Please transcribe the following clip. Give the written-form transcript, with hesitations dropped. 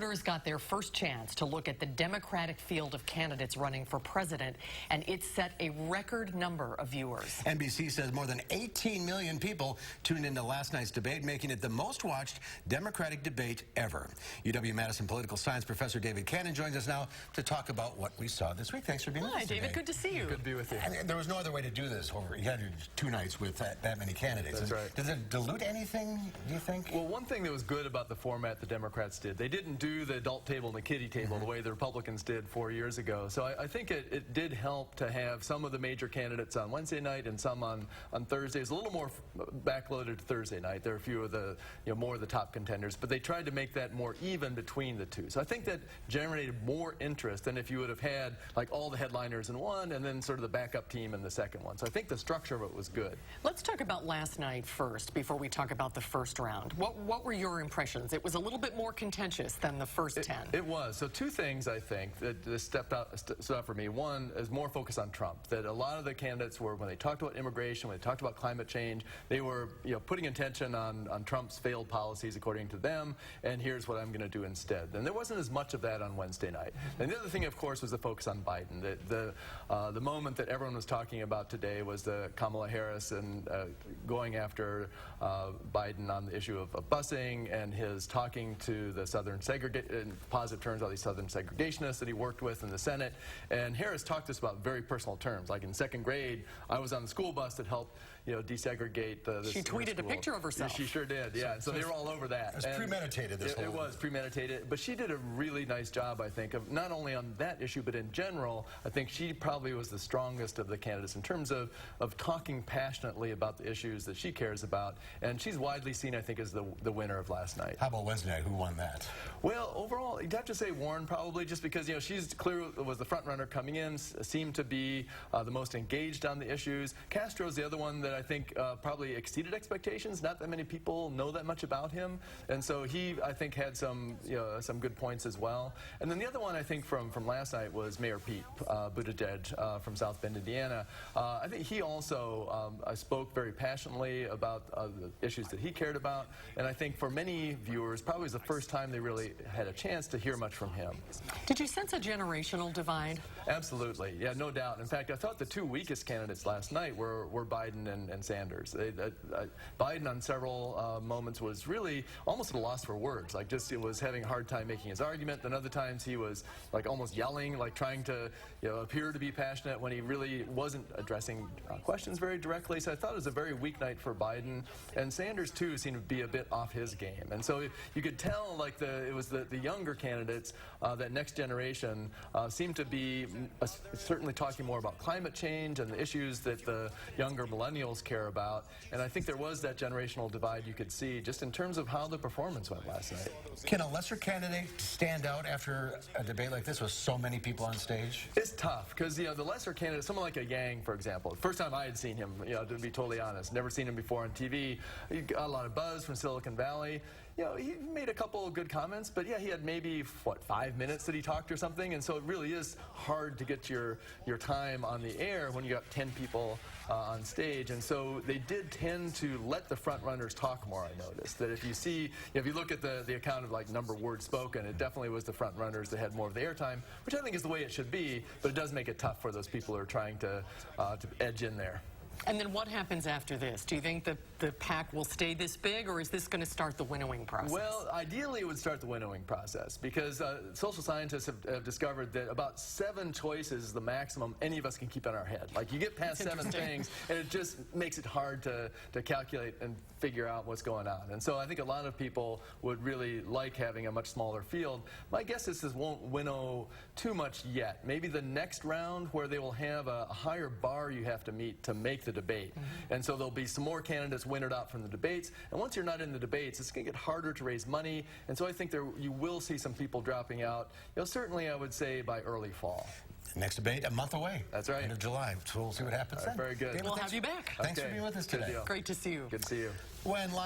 Voters got their first chance to look at the Democratic field of candidates running for president, and it set a record number of viewers. NBC says more than 18 million people tuned into last night's debate, making it the most watched Democratic debate ever. UW-Madison political science professor David Canon joins us now to talk about what we saw this week. Thanks for being with us Hi, David. Today. Good to see you. Good to be with you. And there was no other way to do this. You had 2 nights with that many candidates. That's right. Does it dilute anything, do you think? Well, one thing that was good about the format the Democrats did, they didn't do the adult table and the kiddie table the way the Republicans did 4 years ago. So I think it did help to have some of the major candidates on Wednesday night and some on Thursdays. A little more backloaded Thursday night. There are a few of the, more of the top contenders, but they tried to make that more even between the two. So I think that generated more interest than if you would have had like all the headliners in one and then sort of the backup team in the second one. So I think the structure of it was good. Let's talk about last night first before we talk about the first round. What were your impressions? It was a little bit more contentious than the first 10. It was. So 2 things I think that stood out for me. One is more focus on Trump. That a lot of the candidates were, when they talked about immigration, when they talked about climate change, they were putting attention on Trump's failed policies according to them, and here's what I'm going to do instead. And there wasn't as much of that on Wednesday night. And the other thing, of course, was the focus on Biden. The moment that everyone was talking about today was the Kamala Harris and going after Biden on the issue of busing and his talking to the in positive terms, all these Southern segregationists that he worked with in the Senate. And Harris talked to us about very personal terms. Like in 2nd grade, I was on the school bus that helped desegregate She tweeted a picture of herself. Yeah, she sure did, yeah. So they were all over that. It was premeditated, It was premeditated, but she did a really nice job, I think, of not only on that issue, but in general. I think she probably was the strongest of the candidates in terms of talking passionately about the issues that she cares about, and she's widely seen, I think, as the winner of last night. How about Wednesday night? Who won that? Well, overall, you'd have to say Warren probably, just because, she's clearly was the front runner coming in, seemed to be the most engaged on the issues. Castro's the other one that I think probably exceeded expectations. Not that many people know that much about him, and so he, I think, had some good points as well. And then the other one, I think, from last night was Mayor Pete Buttigieg from South Bend, Indiana. I think he also spoke very passionately about the issues that he cared about, and I think for many viewers, probably was the first time they really had a chance to hear much from him. Did you sense a generational divide? Absolutely, yeah, no doubt. In fact, I thought the 2 weakest candidates last night were Biden and Sanders. Biden on several moments was really almost at a loss for words, like just was having a hard time making his argument. Then other times he was like almost yelling, like trying to appear to be passionate when he really wasn't addressing questions very directly. So I thought it was a very weak night for Biden, and Sanders too seemed to be a bit off his game. And so you could tell like it was the younger candidates, that next generation seemed to be certainly talking more about climate change and the issues that the younger millennials care about. And I think there was that generational divide you could see just in terms of how the performance went last night. Can a lesser candidate stand out after a debate like this with so many people on stage? It's tough because the lesser candidate, someone like a Yang, for example, first time I had seen him, to be totally honest, never seen him before on TV. He got a lot of buzz from Silicon Valley. He made a couple of good comments, but yeah, he had maybe 5 minutes that he talked or something, and so it really is hard to get your time on the air when you got 10 people on stage. And so they did tend to let the front runners talk more. I noticed that if you look at the account of like number of words spoken, it definitely was the front runners that had more of the airtime, which I think is the way it should be, but it does make it tough for those people who are trying to edge in there. And then what happens after this? Do you think that the pack will stay this big, or is this going to start the winnowing process? Well, ideally it would start the winnowing process, because social scientists have discovered that about 7 choices is the maximum any of us can keep in our head. Like you get past 7 things, and it just makes it hard to calculate and figure out what's going on. And so I think a lot of people would really like having a much smaller field. My guess is this won't winnow too much yet. Maybe the next round where they will have a higher bar you have to meet to make the debate. And so there'll be some more candidates wintered out from the debates, and once you're not in the debates, it's going to get harder to raise money, and so I think you will see some people dropping out, certainly I would say by early fall. Next debate, a month away. That's right. End of July. So we'll see what happens then. Very good. We'll have you back. Thanks for being with us today. Great to see you. Good to see you. When live